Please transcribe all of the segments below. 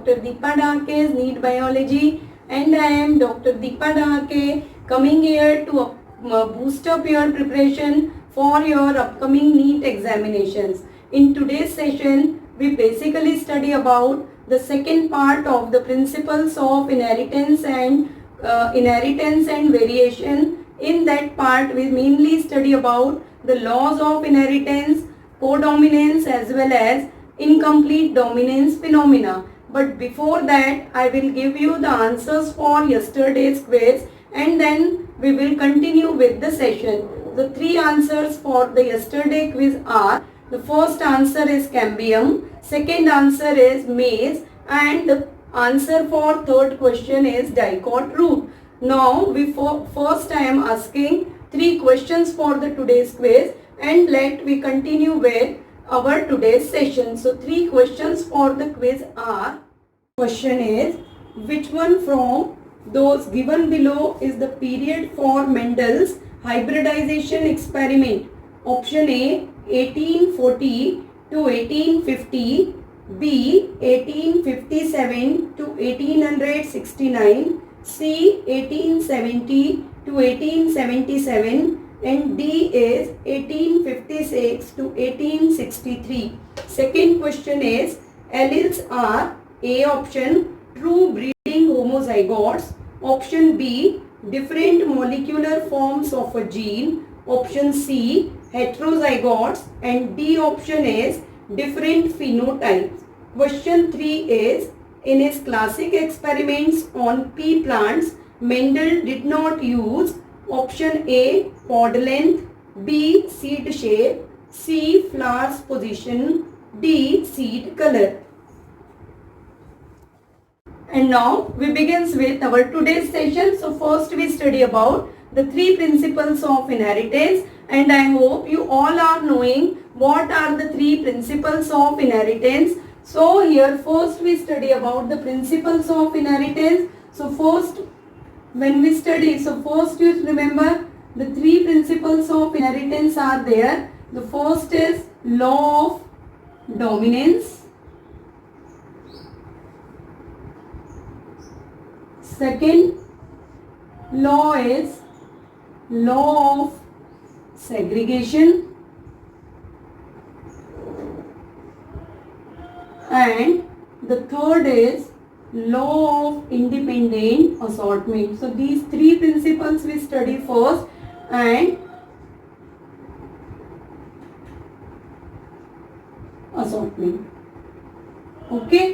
Dr. Deepa Dhake's NEET Biology, and I am Dr. Deepa Dhake, coming here to boost up your preparation for your upcoming NEET examinations. In today's session, we basically study about the second part of the principles of inheritance and variation. In that part, we mainly study about the laws of inheritance, codominance as well as incomplete dominance phenomena. But before that, I will give you the answers for yesterday's quiz, and then we will continue with the session. The three answers for the yesterday quiz are: the first answer is cambium, second answer is maize, and the answer for third question is dicot root. Now, first I am asking three questions for the today's quiz, and let we continue with our today's session. So, three questions for the quiz are: question is, which one from those given below is the period for Mendel's hybridization experiment? Option A, 1840 to 1850, B, 1857 to 1869, C, 1870 to 1877, and D is 1856 to 1863. Second question is, alleles are: A option, true breeding homozygotes; option B, different molecular forms of a gene; option C, heterozygotes; and D option is different phenotypes. Question 3 is, in his classic experiments on pea plants, Mendel did not use option A, pod length; B, seed shape; C, flowers position; D, seed color. And now we begins with our today's session. So first we study about the three principles of inheritance, and I hope you all are knowing what are the three principles of inheritance. So here first we study about the principles of inheritance. So first when we study, so first you remember the three principles of inheritance are there. The first is law of dominance. Second law is law of segregation, and the third is law of independent assortment. So these three principles we study first, and assortment. Okay.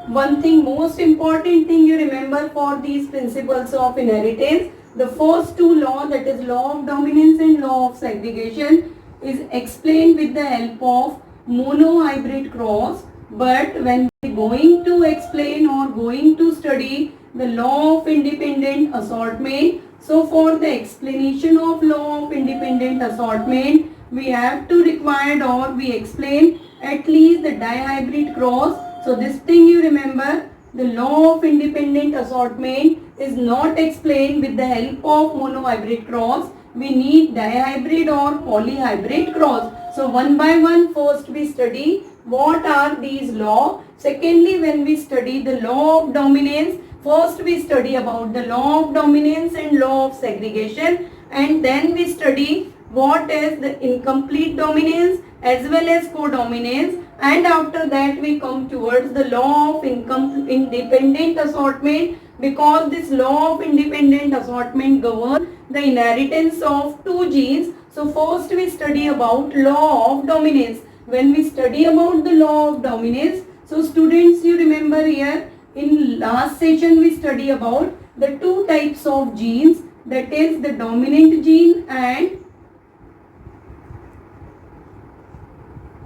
One thing, most important thing you remember for these principles of inheritance, the first two laws, that is law of dominance and law of segregation, is explained with the help of monohybrid cross. But when we are going to explain or going to study the law of independent assortment, so for the explanation of law of independent assortment, we have to require or we explain at least the dihybrid cross. So this thing you remember, the law of independent assortment is not explained with the help of monohybrid cross. We need dihybrid or polyhybrid cross. So one by one, first we study what are these laws. Secondly, when we study the law of dominance, first we study about the law of dominance and law of segregation, and then we study what is the incomplete dominance as well as codominance, and after that we come towards the law of independent assortment, because this law of independent assortment governs the inheritance of two genes. So first we study about law of dominance. When we study about the law of dominance, so students, you remember here in last session we study about the two types of genes, that is the dominant gene and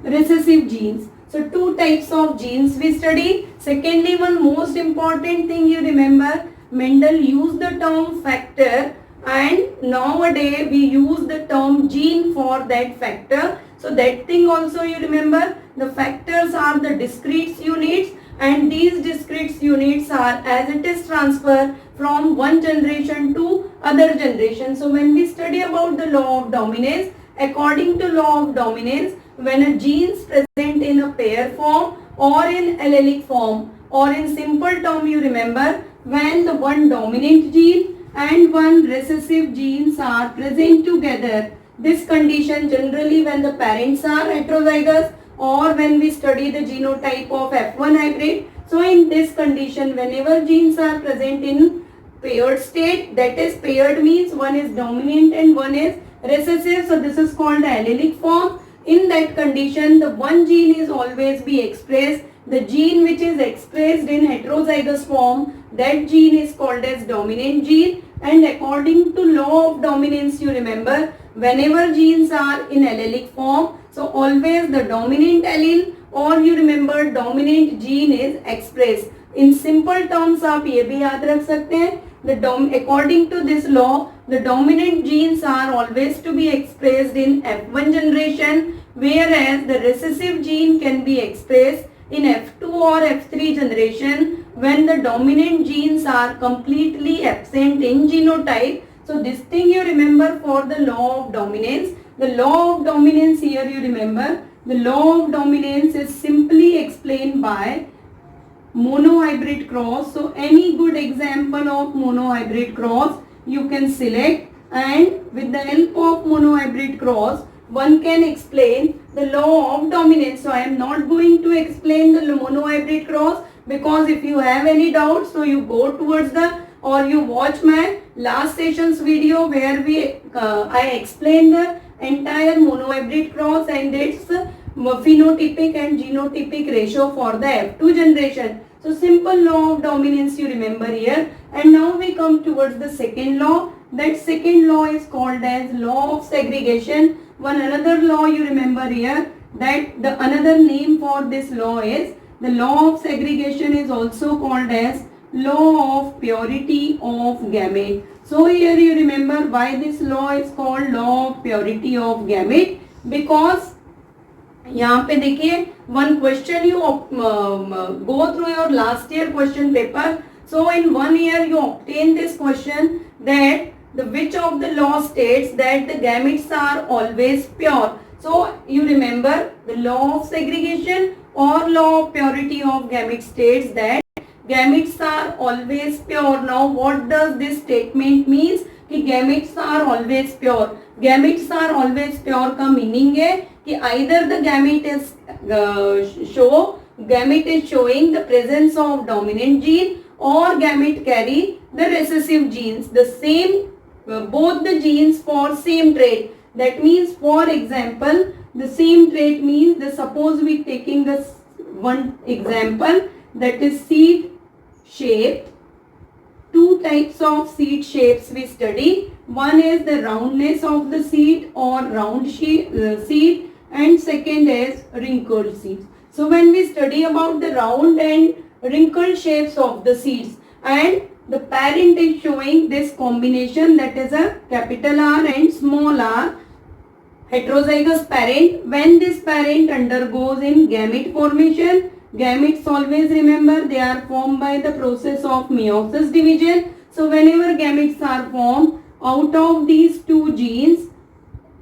recessive genes. So two types of genes we study. Secondly, one most important thing you remember, Mendel used the term factor, and nowadays we use the term gene for that factor. So that thing also you remember, the factors are the discrete units, and these discrete units are as it is transferred from one generation to other generation. So when we study about the law of dominance, according to law of dominance, when a gene is present in a pair form or in allelic form, or in simple term you remember, when the one dominant gene and one recessive genes are present together. This condition generally when the parents are heterozygous or when we study the genotype of F1 hybrid. So in this condition, whenever genes are present in paired state, that is paired means one is dominant and one is recessive. So this is called the allelic form. In that condition, the one gene is always be expressed. The gene which is expressed in heterozygous form, that gene is called as dominant gene. And according to law of dominance, you remember, whenever genes are in allelic form, so always the dominant allele or you remember dominant gene is expressed. In simple terms आप ये भी याद रख सकते हैं, according to this law, the dominant genes are always to be expressed in F1 generation, whereas the recessive gene can be expressed in F2 or F3 generation when the dominant genes are completely absent in genotype. So this thing you remember for the law of dominance. The law of dominance here you remember, the law of dominance is simply explained by monohybrid cross. So any good example of monohybrid cross you can select, and with the help of monohybrid cross one can explain the law of dominance. So I am not going to explain the monohybrid cross, because if you have any doubts, so you go towards the or you watch my last session's video where I explained the entire monohybrid cross and its phenotypic and genotypic ratio for the F2 generation. So simple law of dominance you remember here. And now we come towards the second law. That second law is called as law of segregation. One another law you remember here, that the another name for this law is the law of segregation, is also called as law of purity of gamete. So here you remember why this law is called law of purity of gamete, because यहाँ पे देखिए one question you go through your last year question paper. So in 1 year you obtain this question that the which of the law states that the gametes are always pure. So you remember the law of segregation or law of purity of gametes states that gametes are always pure. Now what does this statement means कि gametes are always pure? Gametes are always pure का meaning है कि either the gamete is gamete is showing the presence of dominant gene or gamete carry the recessive genes, the same both the genes for same trait. That means, for example, the same trait means the suppose we taking this one example, that is seed shape. Two types of seed shapes we study. One is the roundness of the seed or round seed, and second is wrinkled seeds. So when we study about the round and wrinkled shapes of the seeds, and the parent is showing this combination, that is a capital R and small r, heterozygous parent. When this parent undergoes in gamete formation, gametes always remember they are formed by the process of meiosis division. So whenever gametes are formed, out of these two genes,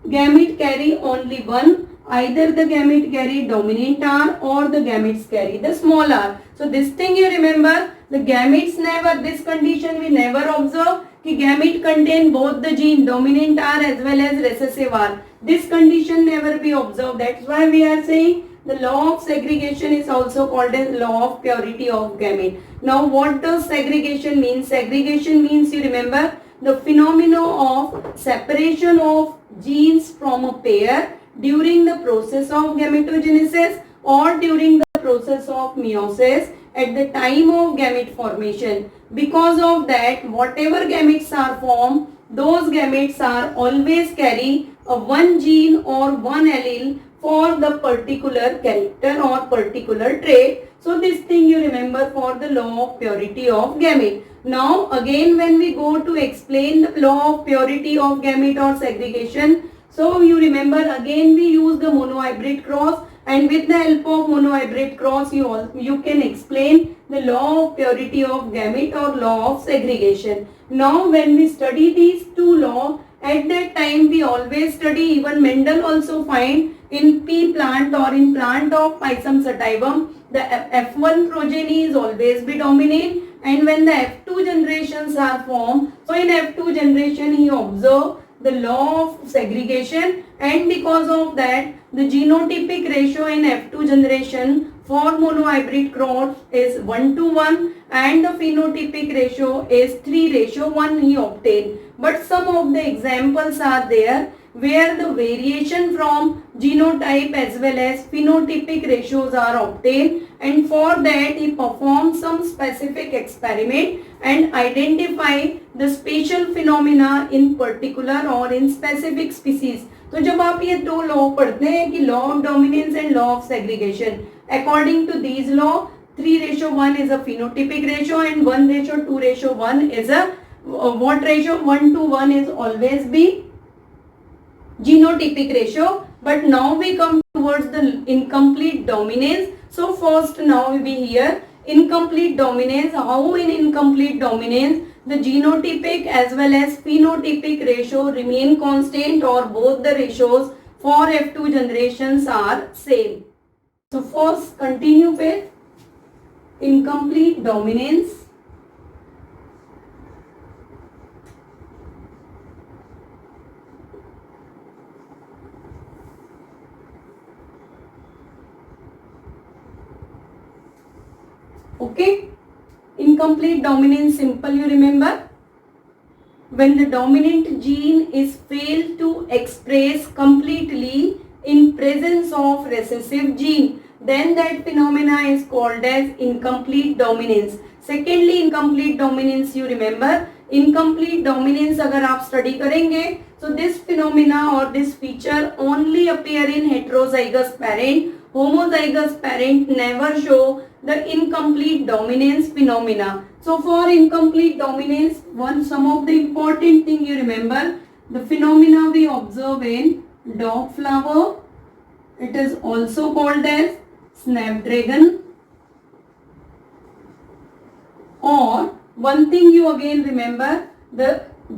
gamete carry only one. Either the gamete carry dominant R or the gametes carry the small r. So this thing you remember, the gametes never, this condition we never observe कि gamete contain both the gene dominant R as well as recessive R. This condition never be observed. That's why we are saying the law of segregation is also called as law of purity of gamete. Now what does segregation mean? Segregation means, you remember, the phenomena of separation of genes from a pair during the process of gametogenesis or during the process of meiosis at the time of gamete formation. Because of that, whatever gametes are formed, those gametes are always carry a one gene or one allele for the particular character or particular trait. So this thing you remember for the law of purity of gamete. Now again when we go to explain the law of purity of gamete or segregation, so you remember again we use the monohybrid cross, and with the help of monohybrid cross you can explain the law of purity of gamete or law of segregation. Now when we study these two laws At that time we always study, even Mendel also find in pea plant or in plant of Pisum sativum, the F1 progeny is always be dominant, and when the F2 generations are formed, so in F2 generation he observed the law of segregation, and because of that the genotypic ratio in F2 generation for monohybrid cross is 1:1 and the phenotypic ratio is 3:1 he obtained. But some of the examples are there where the variation from genotype as well as phenotypic ratios are obtained, and for that he performed some specific experiment and identify the spatial phenomena in particular or in specific species. तो जब आप ये दो law पढ़ते हैं कि law of dominance and law of segregation, according to these law 3:1 is a phenotypic ratio and 1:2:1 is a what ratio? 1:1 is always be genotypic ratio. But now we come towards the incomplete dominance. So first now we be here incomplete dominance. How in incomplete dominance the genotypic as well as phenotypic ratio remain constant, or both the ratios for F2 generations are same. So first continue with incomplete dominance. Okay, incomplete dominance, simple, you remember, when the dominant gene is failed to express completely in presence of recessive gene, then that phenomena is called as incomplete dominance. Secondly, incomplete dominance, you remember, incomplete dominance अगर आप study करेंगे, so this phenomena or this feature only appear in heterozygous parent. Homozygous parent never show the incomplete dominance phenomena. So for incomplete dominance, some of the important thing you remember, the phenomena we observe in dog flower, it is also called as snapdragon, or one thing you again remember, the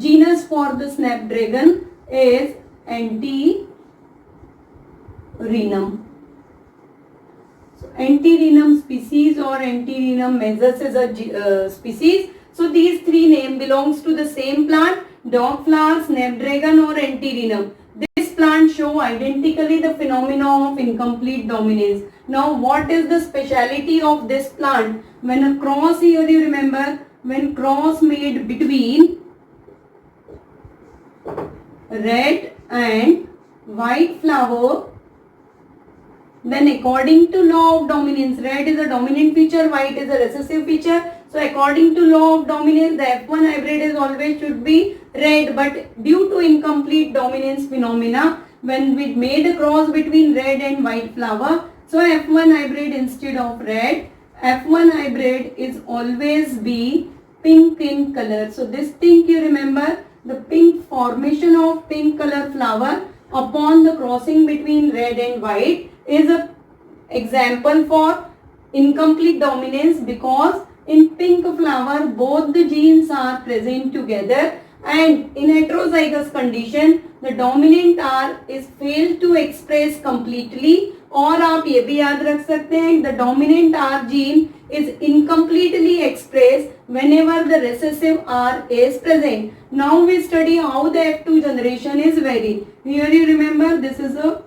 genus for the snapdragon is Antirrhinum. So Antirrhinum species or Antirrhinum majus is a species. So these three names belongs to the same plant, dog flower, snapdragon or Antirrhinum. This plant show identically the phenomena of incomplete dominance. Now what is the speciality of this plant? When a cross here, you remember, when cross made between red and white flower, then according to law of dominance, red is a dominant feature, white is a recessive feature. So according to law of dominance, the F1 hybrid is always should be red, but due to incomplete dominance phenomena, when we made a cross between red and white flower, so F1 hybrid instead of red, F1 hybrid is always be pink in color. So this thing you remember, the pink formation of pink color flower upon the crossing between red and white is a example for incomplete dominance, because in pink flower both the genes are present together, and in heterozygous condition the dominant R is failed to express completely. और आप ये भी याद रख सकते हैं, the dominant R gene is incompletely expressed whenever the recessive R is present. Now we study how the F2 generation is varied. Here you remember, this is a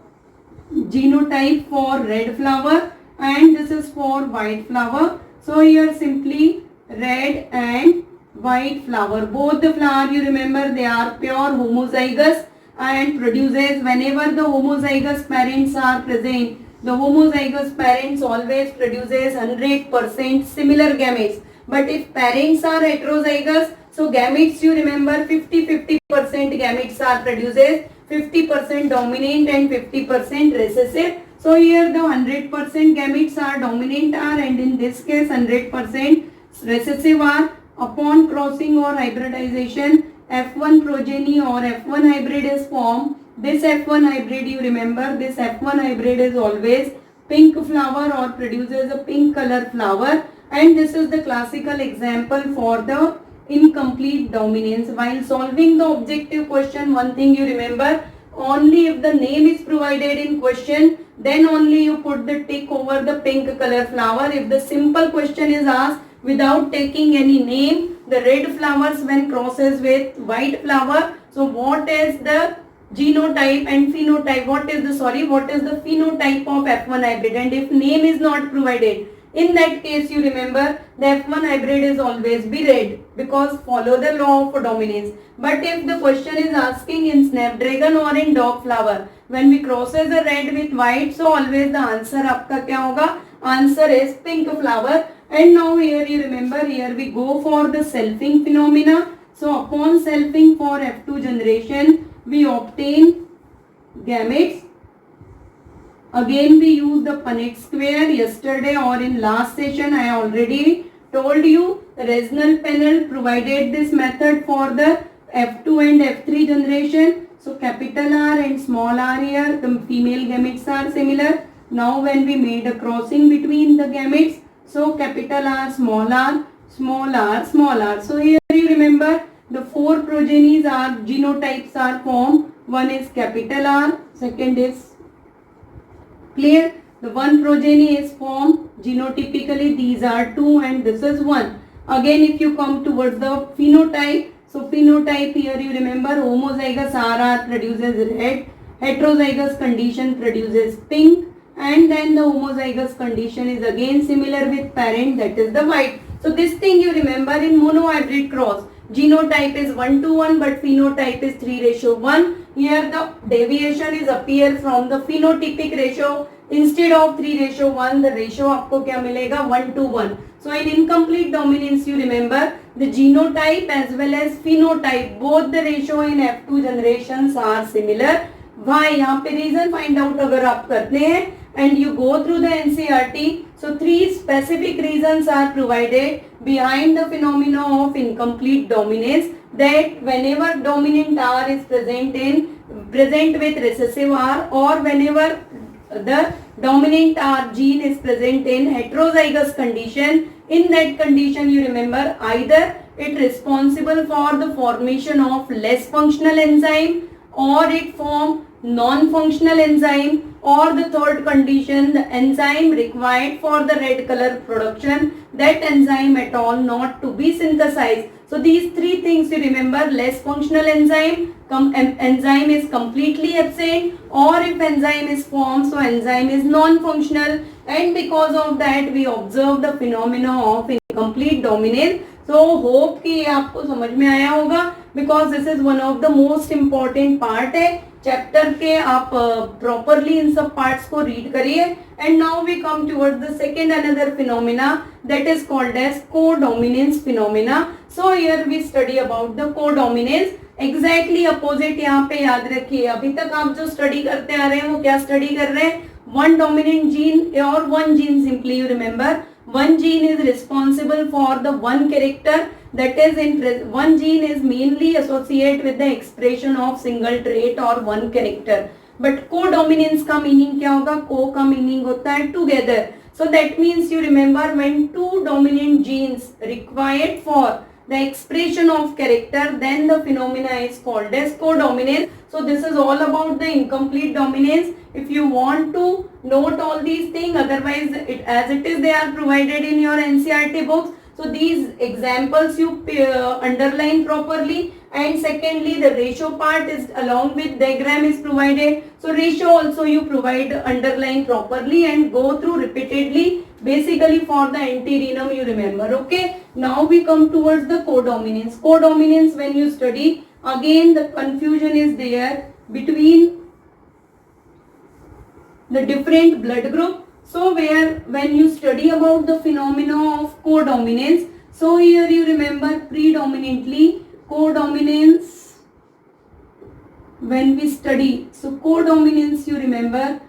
genotype for red flower and this is for white flower. So here simply red and white flower. Both the flower you remember, they are pure homozygous and produces whenever the homozygous parents are present. The homozygous parents always produces 100% similar gametes. But if parents are heterozygous, so gametes you remember 50% gametes are produces, 50% dominant and 50% recessive. So here the 100% gametes are dominant are, and in this case 100% recessive are. Upon crossing or hybridization, F1 progeny or F1 hybrid is formed. This F1 hybrid you remember, this F1 hybrid is always pink flower or produces a pink color flower, and this is the classical example for the incomplete dominance. While solving the objective question, one thing you remember, only if the name is provided in question, then only you put the tick over the pink color flower. If the simple question is asked without taking any name, the red flowers when crosses with white flower, so what is the genotype and phenotype, what is the phenotype of F1 hybrid, and if name is not provided, in that case you remember the F1 hybrid is always be red because follow the law of dominance. But if the question is asking in snapdragon or in dog flower, when we crosses the red with white, so always the answer आपका क्या होगा, answer is pink flower. And now here you remember, here we go for the selfing phenomena. So upon selfing for F2 generation, we obtain gametes. Again we use the Punnett square. Yesterday or in last session I already told you the Reznor panel provided this method for the F2 and F3 generation. So capital R and small r here, the female gametes are similar. Now when we made a crossing between the gametes, so capital R, small r, small r, small r. So here you remember the four progenies are, genotypes are formed. One is capital R, second is clear. The one progeny is formed genotypically, these are 2 and this is 1. Again if you come towards the phenotype, so phenotype here you remember homozygous RR produces red, heterozygous condition produces pink, and then the homozygous condition is again similar with parent, that is the white. So this thing you remember in monohybrid cross, genotype is 1:1 but phenotype is 3:1. Here the deviation is appear from the phenotypic ratio. Instead of 3:1, the ratio आपको क्या मिलेगा, 1:1. So in incomplete dominance you remember the genotype as well as phenotype, both the ratio in F2 generations are similar. Why? यहाँ पे reason find out अगर आप करते हैं and you go through the NCERT, so 3 specific reasons are provided behind the phenomena of incomplete dominance, that whenever dominant R is present with recessive R, or whenever the dominant R gene is present in heterozygous condition, in that condition you remember either it responsible for the formation of less functional enzyme, or it form non-functional enzyme, or the third condition, the enzyme required for the red color production, that enzyme at all not to be synthesized. So these 3 things you remember, less functional enzyme, enzyme is completely absent, or if enzyme is formed, so enzyme is non-functional, and because of that we observe the phenomena of incomplete dominance. So hope कि ये आपको समझ में आया होगा, because this is one of the most important part है chapter के, आप प्रॉपरली इन सब पार्ट्स को रीड करिए. And now we come towards the second another phenomena that is called as codominance phenomena. So here we study about the codominance. Exactly opposite यहाँ पे याद रखिए, अभी तक आप जो स्टडी करते आ रहे हैं वो क्या स्टडी कर रहे हैं, वन डोमिनेंट जीन और one gene. Simply you remember one gene is responsible for the one character, that is one gene is mainly associated with the expression of single trait or one character. But codominance का meaning क्या होगा, co का meaning होता है together. So that means you remember when 2 dominant genes required for the expression of character, then the phenomena is called as codominance. So this is all about the incomplete dominance. If you want to note all these things, otherwise as it is they are provided in your NCERT books. So these examples you underline properly, and secondly the ratio part is along with diagram is provided. So ratio also you provide, underline properly and go through repeatedly, basically for the anterenum you remember. Okay, now we come towards the codominance. Codominance, when you study, again the confusion is there between the different blood group. So when you study about the phenomena of codominance, so here you remember predominantly codominance when we study. So codominance you remember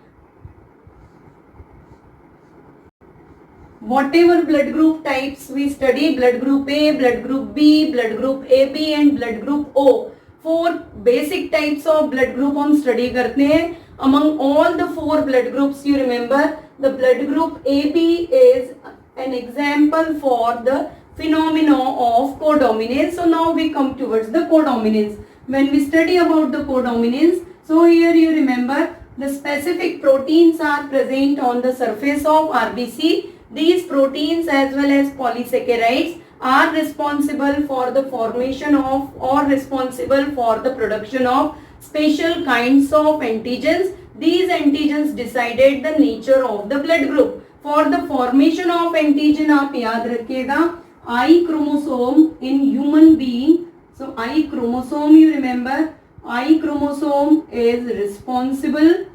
whatever blood group types we study, blood group A, blood group B, blood group AB and blood group O. 4 basic types of blood group हम study करते हैं. Among all the 4 blood groups you remember the blood group AB is an example for the phenomena of codominance. So now we come towards the codominance. When we study about the codominance, so here you remember the specific proteins are present on the surface of RBC. These proteins as well as polysaccharides are responsible for the formation of or responsible for the production of special kinds of antigens. These antigens decided the nature of the blood group. For the formation of antigen आप याद रखिएगा I chromosome in human being. So I chromosome, you remember, I chromosome is responsible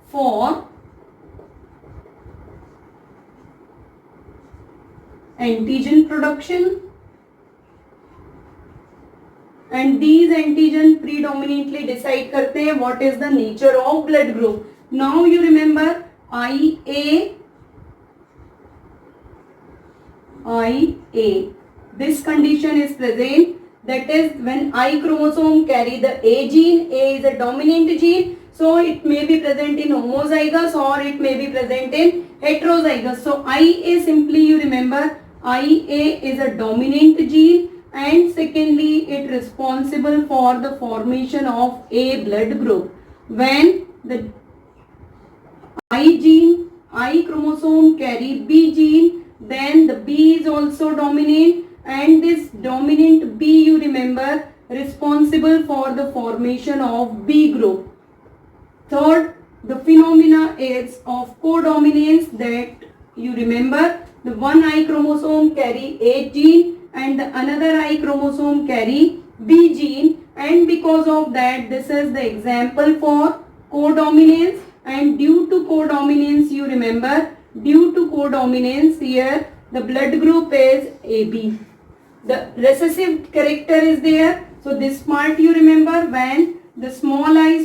for antigen production, and these antigen predominantly decide करते हैं what is the nature of blood group. Now you remember IA. This condition is present, that is when I chromosome carry the A gene. A is a dominant gene, so it may be present in homozygous or it may be present in heterozygous. So IA simply you remember IA is a dominant gene, and secondly it responsible for the formation of A blood group. When the I gene, I chromosome carry B gene, then the B is also dominant, and this dominant B you remember responsible for the formation of B group. Third, the phenomena is of codominance, that you remember the one I chromosome carry A gene and the another I chromosome carry B gene, and because of that this is the example for codominance. And due to codominance you remember, due to codominance here the blood group is AB. The recessive character is there. So this part you remember, when the small I,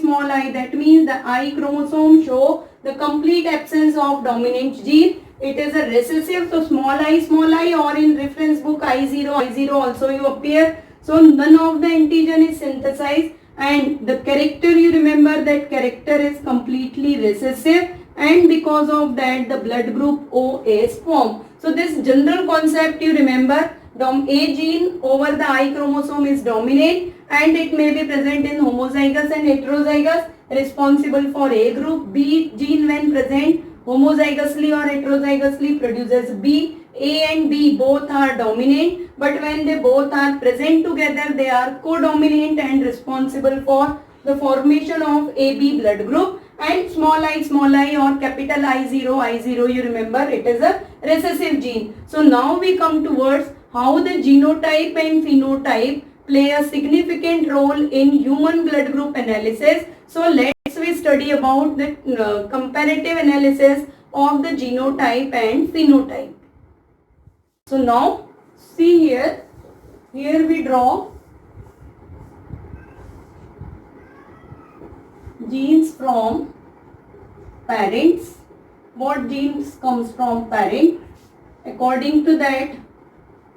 that means the I chromosome show the complete absence of dominant gene. It is a recessive, so small I, or in reference book I0 also you appear. So none of the antigen is synthesized, and the character you remember, that character is completely recessive, and because of that the blood group O is formed. So this general concept you remember, A gene over the I chromosome is dominant, and it may be present in homozygous and heterozygous, responsible for A group. B gene when present homozygously or heterozygously produces B. A and B both are dominant, but when they both are present together they are codominant and responsible for the formation of AB blood group. And small I or capital I0 you remember, it is a recessive gene. So now we come towards how the genotype and phenotype play a significant role in human blood group analysis. So let's we study about the comparative analysis of the genotype and phenotype. So now see here we draw genes from parents. What genes comes from parent? According to that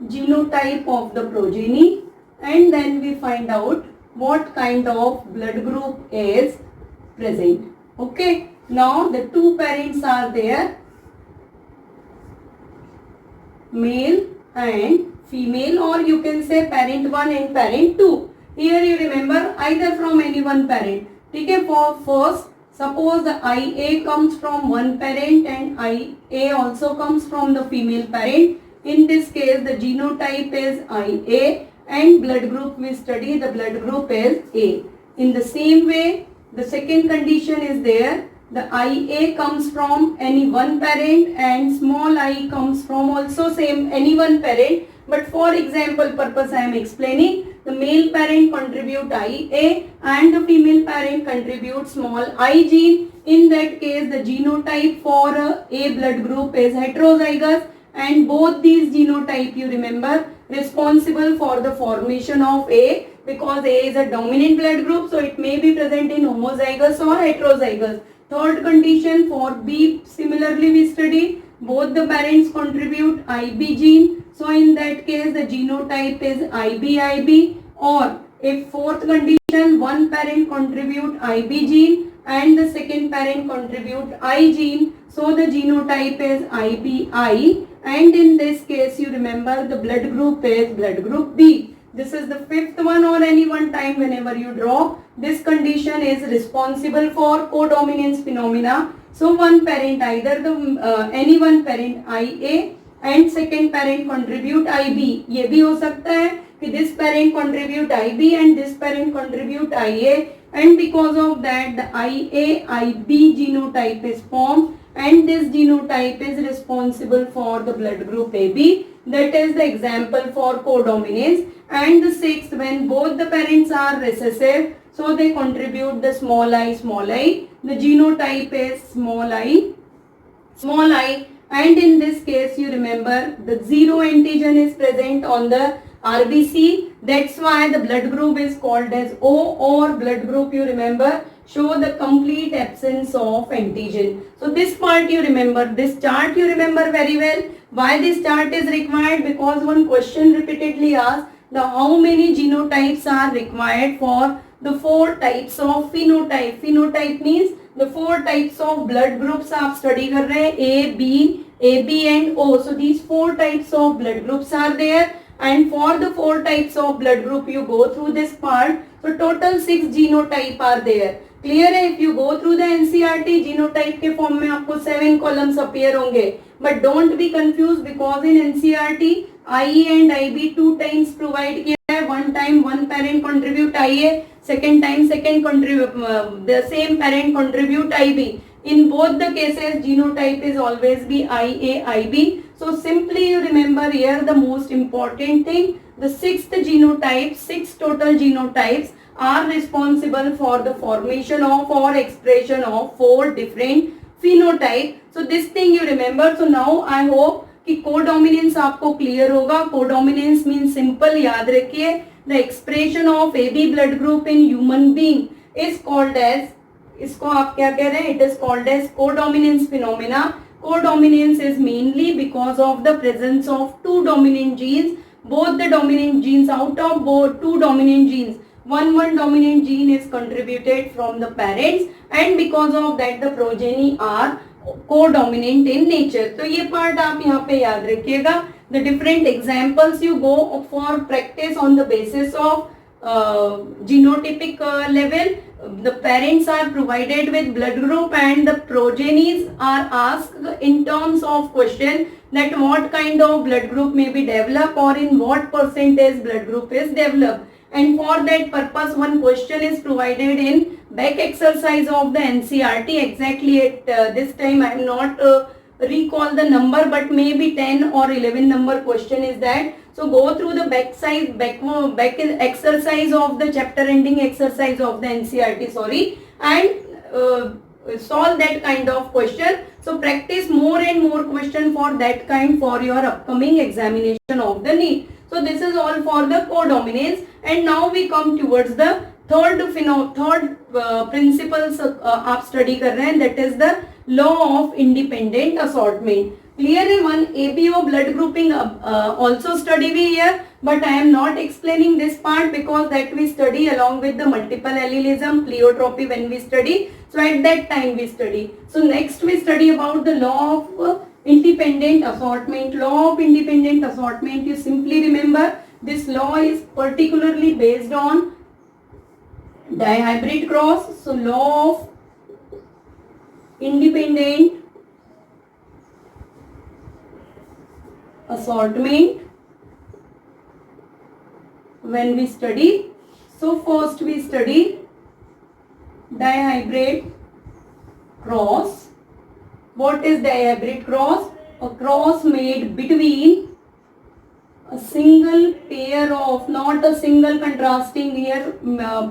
genotype of the progeny, and then we find out what kind of blood group is present. Okay, now the two parents are there, male and female, or you can say parent 1 and parent 2. Here you remember either from any one parent. Okay, for first suppose the IA comes from one parent and IA also comes from the female parent. In this case the genotype is IA and blood group we study, the blood group is A. In the same way the second condition is there, the IA comes from any one parent and small I comes from also same any one parent, but for example purpose I am explaining, the male parent contribute IA and the female parent contribute small I gene. In that case the genotype for A blood group is heterozygous, and both these genotype you remember responsible for the formation of A, because A is a dominant blood group, so it may be present in homozygous or heterozygous. Third condition for B, similarly we study both the parents contribute IB gene, so in that case the genotype is IB. Or if fourth condition, one parent contribute IB gene and the second parent contribute I gene, so the genotype is IBI. and in this case you remember the blood group is blood group B. This is the fifth one, or any one time whenever you draw, this condition is responsible for codominance phenomena. So one parent, either the any one parent IA and second parent contribute IB. ये भी हो सकता है कि this parent contribute IB and this parent contribute IA, and because of that the IA IB genotype is formed, and this genotype is responsible for the blood group AB. That is the example for codominance. And the sixth, when both the parents are recessive, so they contribute the small I. The genotype is small I, and in this case you remember the zero antigen is present on the RBC. That's why the blood group is called as O, or blood group, you remember, show the complete absence of antigen. So this part you remember, this chart you remember very well. Why this chart is required? Because one question repeatedly asked, the how many genotypes are required for the four types of phenotype. Phenotype means the four types of blood groups आप study कर रहे हैं, A, B, AB and O. So these four types of blood groups are there, and for the four types of blood group you go through this part. So total 6 genotype are there. Clear है? If you go through the NCERT, genotype के form में आपको 7 columns appear होंगे. But don't be confused, because in NCERT IE and IB 2 times provide किया है. One time one parent contribute IA, second time the same parent contribute IB. In both the cases genotype is always be IA IB. So simply you remember here the most important thing, the sixth genotype, 6 total genotypes are responsible for the formation of or expression of 4 different phenotype. So this thing you remember. So now I hope कि codominance आपको clear होगा. Codominance mean simple, याद रखिए, the expression of AB blood group in human being is called as, इसको आप क्या कह रहे हैं, it is called as codominance phenomena. Codominance is mainly because of the presence of 2 dominant genes. Both the dominant genes, out of both 2 dominant genes, one dominant gene is contributed from the parents, and because of that the progeny are co-dominant in nature. तो ये part आप यहाँ पे याद रखिएगा. The different examples you go for practice on the basis of genotypic level. The parents are provided with blood group and the progenies are asked in terms of question that what kind of blood group may be developed or in what percentage blood group is developed. And for that purpose one question is provided in back exercise of the NCERT. Exactly at this time I am not recall the number, but maybe 10 or 11 number question is that. So go through the back exercise of the chapter ending exercise of the NCERT, and solve that kind of question. So practice more and more question for that kind for your upcoming examination of the NEET. So this is all for the codominance, and now we come towards the third principles आप study कर रहे हैं, that is the law of independent assortment. Clear है? One ABO blood grouping also study we here, but I am not explaining this part because that we study along with the multiple allelism, pleiotropy when we study. So at that time we study. So next we study about the law of independent assortment. Law of independent assortment, you simply remember this law is particularly based on dihybrid cross. So law of independent assortment when we study. So first we study dihybrid cross. What is dihybrid cross? A cross made between a single pair of, not a single contrasting here,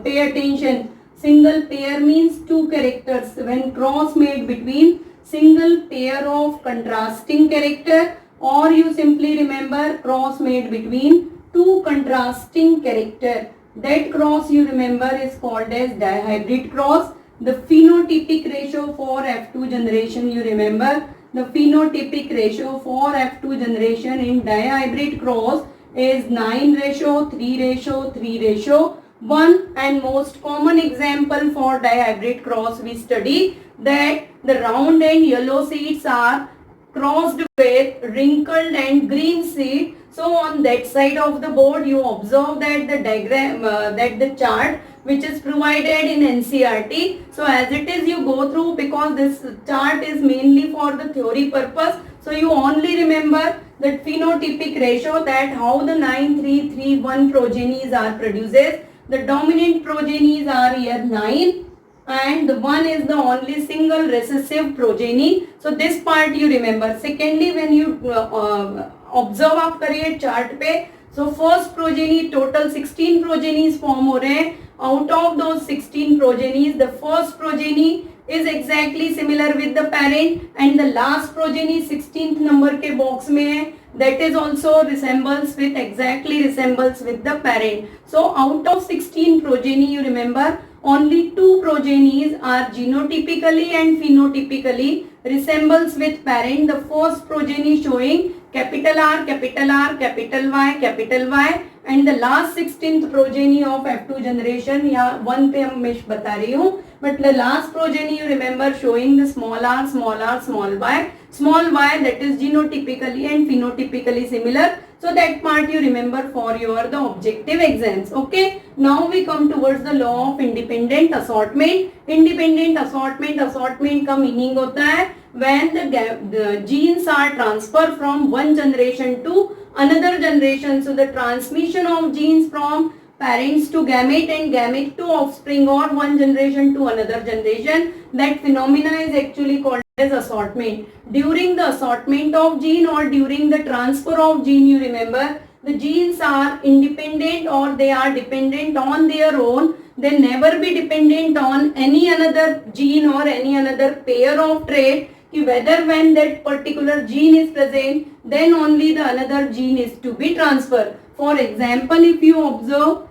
pay attention, single pair means 2 characters. When cross made between single pair of contrasting character, or you simply remember cross made between 2 contrasting character, that cross you remember is called as dihybrid cross. The phenotypic ratio for F2 generation, you remember, the phenotypic ratio for F2 generation in dihybrid cross is 9:3:3:1, and most common example for dihybrid cross we study that the round and yellow seeds are crossed with wrinkled and green sheet. So on that side of the board you observe that the diagram, that the chart which is provided in NCERT. So as it is you go through, because this chart is mainly for the theory purpose. So you only remember that phenotypic ratio, that how the 9331 progenies are produced. The dominant progenies are here 9 and the 1 is the only single recessive progeny. So this part you remember. Secondly, when you observe आप करिए chart पे, so first progeny total 16 progenies form हो रहे हैं. Out of those 16 progenies, the first progeny is exactly similar with the parent and the last progeny 16th number के box में है, that is also resembles with the parent. So out of 16 progeny you remember only 2 progenies are genotypically and phenotypically resembles with parent. The first progeny showing capital R, capital R, capital Y and the last 16th progeny of F2 generation, या 1 पे हम मैं बता रही हूँ, but the last progeny you remember showing the small r, small y that is genotypically and phenotypically similar. So that part you remember for your the objective exams. Okay. Now we come towards the law of independent assortment. Independent assortment का meaning होता है when the genes are transferred from one generation to another generation. So the transmission of genes from parents to gamete and gamete to offspring, or one generation to another generation, that phenomena is actually called as assortment. During the assortment of gene or during the transfer of gene, you remember the genes are independent or they are dependent on their own. They never be dependent on any another gene or any another pair of trait, whether when that particular gene is present, then only the another gene is to be transferred. For example, if you observe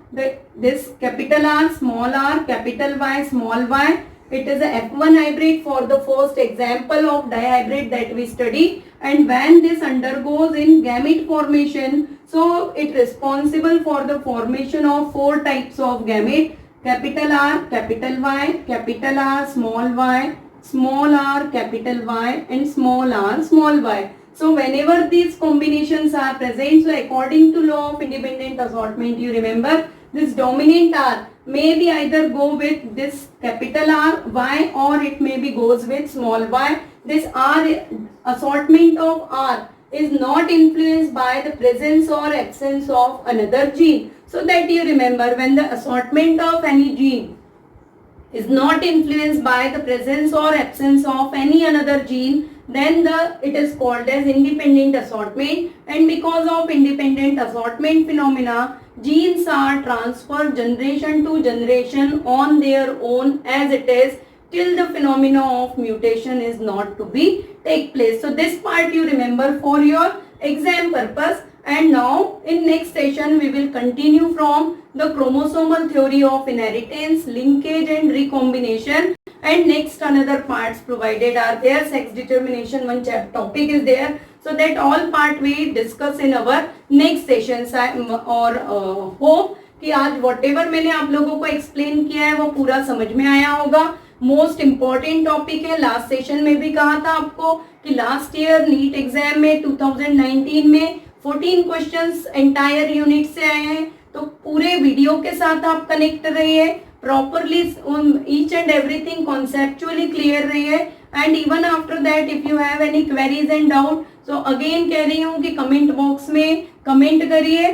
this capital R, capital Y, small y, it is a F1 hybrid for the first example of dihybrid that we study, and when this undergoes in gamete formation, so it responsible for the formation of 4 types of gamete: capital R, capital Y, capital R, small r, capital Y and small r, small y. So whenever these combinations are present, so according to law of independent assortment, you remember this dominant R may be either go with this capital R, Y, or it may be goes with small y. This R, assortment of R is not influenced by the presence or absence of another gene. So that you remember, when the assortment of any gene is not influenced by the presence or absence of any another gene, then it is called as independent assortment. And because of independent assortment phenomena, genes are transferred generation to generation on their own as it is, till the phenomena of mutation is not to be take place. So this part you remember for your exam purpose. And now in next session we will continue from the chromosomal theory of inheritance, linkage and recombination, and next another parts provided are there. Sex determination one topic is there, so that all part we discuss in our next sessions. और hope कि आज whatever मैंने आप लोगों को explain किया है वो पूरा समझ में आया होगा. मोस्ट इम्पॉर्टेंट टॉपिक है. लास्ट सेशन में भी कहा था आपको कि लास्ट ईयर नीट एग्जाम में 2019 में 14 क्वेश्चंस एंटायर यूनिट से आए हैं. तो पूरे वीडियो के साथ आप कनेक्ट रहिए, properly each and everything conceptually clear रहिए. And even after that if you have any queries and doubt, so again कह रही हूँ कि कमेंट बॉक्स में कमेंट करिए.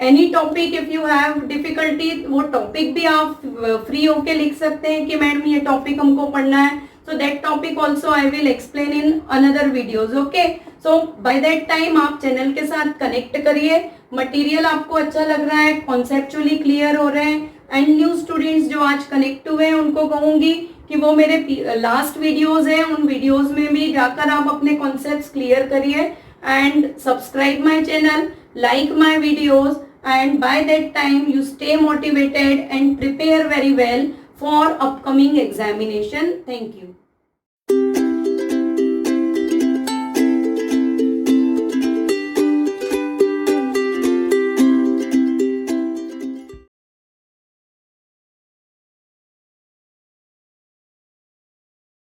Any topic if you have difficulty, वो टॉपिक भी आप फ्री होके लिख सकते हैं कि मैडम ये टॉपिक हमको पढ़ना है. So that topic also I will explain in another videos. Okay. So by that time आप चैनल के साथ कनेक्ट करिए. मटेरियल आपको अच्छा लग रहा है, कॉन्सेप्चुअली क्लियर हो रहे हैं. एंड न्यू स्टूडेंट्स जो आज कनेक्ट हुए हैं उनको कहूंगी कि वो मेरे लास्ट वीडियोस हैं, उन वीडियोस में भी जाकर आप अपने कॉन्सेप्ट्स क्लियर करिए. And subscribe my channel, like my videos, and by that time you stay motivated and prepare very well for upcoming examination. Thank you.